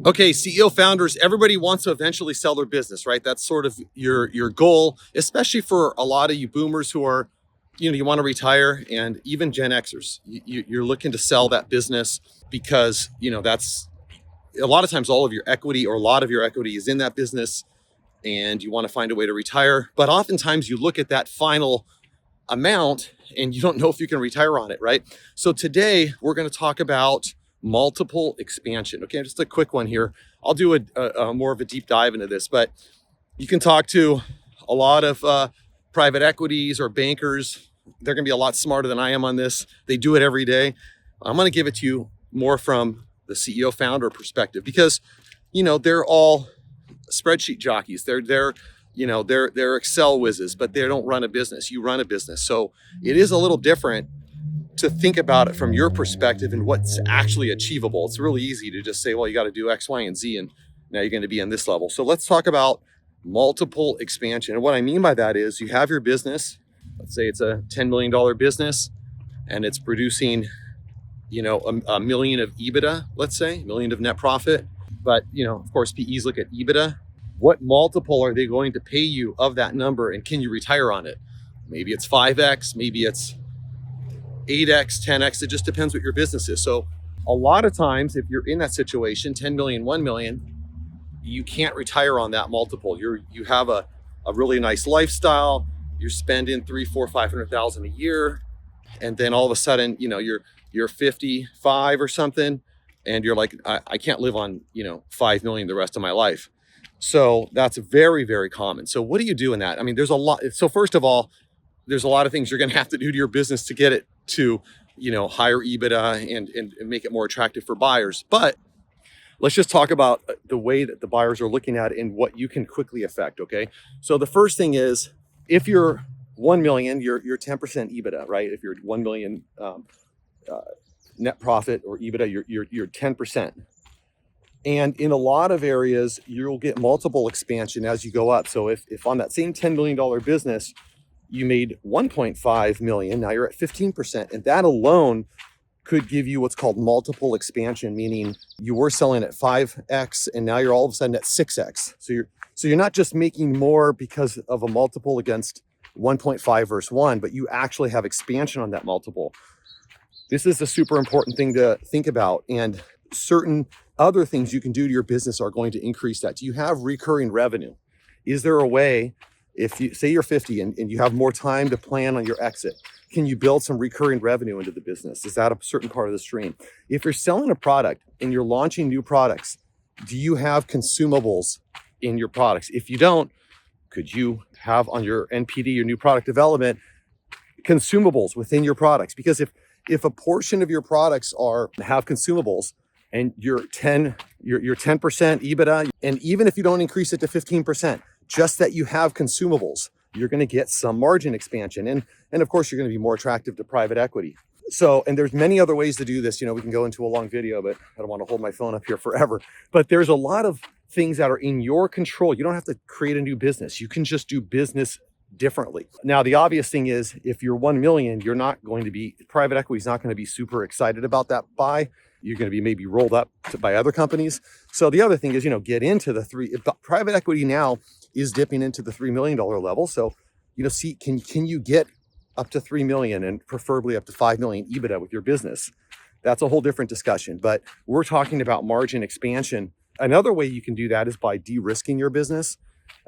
Okay, CEO founders, everybody wants to eventually sell their business, right? That's sort of your goal, especially for a lot of you boomers who are, you want to retire, and even Gen Xers. You're looking to sell that business because, that's a lot of times all of your equity, or a lot of your equity is in that business, and you want to find a way to retire. But oftentimes you look at that final amount and you don't know if you can retire on it, right? So today we're going to talk about multiple expansion. Okay, just a quick one here. I'll do a more of a deep dive into this, but you can talk to a lot of private equities or bankers. They're going to be a lot smarter than I am on this. They do it every day. I'm going to give it to you more from the CEO founder perspective, because they're all spreadsheet jockeys. They're Excel whizzes, but they don't run a business. You run a business. So it is a little different to think about it from your perspective and what's actually achievable. It's really easy to just say, well, you got to do X, Y, and Z, and now you're going to be on this level. So let's talk about multiple expansion. And what I mean by that is, you have your business. Let's say it's a $10 million business and it's producing, a million of EBITDA, let's say, a million of net profit. But, of course, PEs look at EBITDA. What multiple are they going to pay you of that number, and can you retire on it? Maybe it's 5x, maybe it's 8x, 10x. It just depends what your business is. So a lot of times, if you're in that situation, 10 million, 1 million, you can't retire on that multiple. You have a really nice lifestyle. You're spending 3, 4, 500,000 a year. And then all of a sudden, you're 55 or something, and you're like, I can't live on, 5 million the rest of my life. So that's very, very common. So what do you do in that? I mean, there's a lot. So first of all, there's a lot of things you're going to have to do to your business to get it to, higher EBITDA and make it more attractive for buyers. But let's just talk about the way that the buyers are looking at it and what you can quickly affect. Okay. So the first thing is, if you're 1 million, you're 10% EBITDA, right? If you're 1 million net profit or EBITDA, you're 10%. And in a lot of areas, you'll get multiple expansion as you go up. So if on that same $10 million business, you made 1.5 million, now you're at 15%. And that alone could give you what's called multiple expansion, meaning you were selling at 5x and now you're all of a sudden at 6x. So you're not just making more because of a multiple against 1.5 versus 1, but you actually have expansion on that multiple. This is a super important thing to think about. And certain other things you can do to your business are going to increase that. Do you have recurring revenue? Is there a way, if you say you're 50 and you have more time to plan on your exit, can you build some recurring revenue into the business? Is that a certain part of the stream? If you're selling a product and you're launching new products, do you have consumables in your products? If you don't, could you have on your NPD, your new product development, consumables within your products? Because if a portion of your products have consumables, and you're 10% EBITDA, and even if you don't increase it to 15%, just that you have consumables, you're going to get some margin expansion. And of course, you're going to be more attractive to private equity. So, and there's many other ways to do this. We can go into a long video, but I don't want to hold my phone up here forever. But there's a lot of things that are in your control. You don't have to create a new business. You can just do business differently. Now, the obvious thing is, if you're 1 million, private equity is not going to be super excited about that buy. You're going to be maybe rolled up by other companies. So the other thing is, get into private equity now is dipping into the $3 million level. So, see, can you get up to 3 million and preferably up to 5 million EBITDA with your business? That's a whole different discussion, but we're talking about margin expansion. Another way you can do that is by de-risking your business.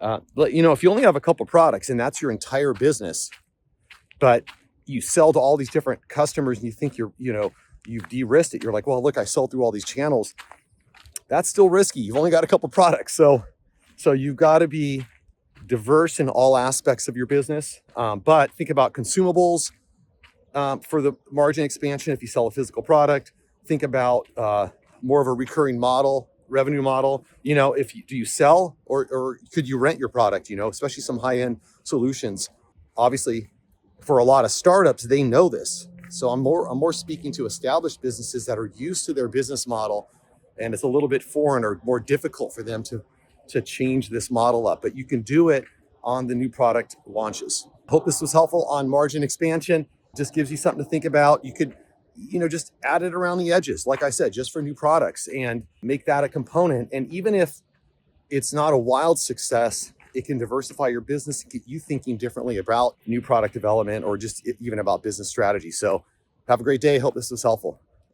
If you only have a couple products and that's your entire business, but you sell to all these different customers and you think you've de-risked it. You're like, well, look, I sold through all these channels. That's still risky. You've only got a couple products. So you've got to be diverse in all aspects of your business. But think about consumables for the margin expansion. If you sell a physical product, think about more of a recurring revenue model. Do you sell or could you rent your product, especially some high-end solutions. Obviously, for a lot of startups, they know this. So I'm more speaking to established businesses that are used to their business model, and it's a little bit foreign or more difficult for them to change this model up. But you can do it on the new product launches. Hope this was helpful on margin expansion. Just gives you something to think about. You could, just add it around the edges, like I said, just for new products, and make that a component. And even if it's not a wild success, it can diversify your business and get you thinking differently about new product development or just even about business strategy. So have a great day. Hope this was helpful.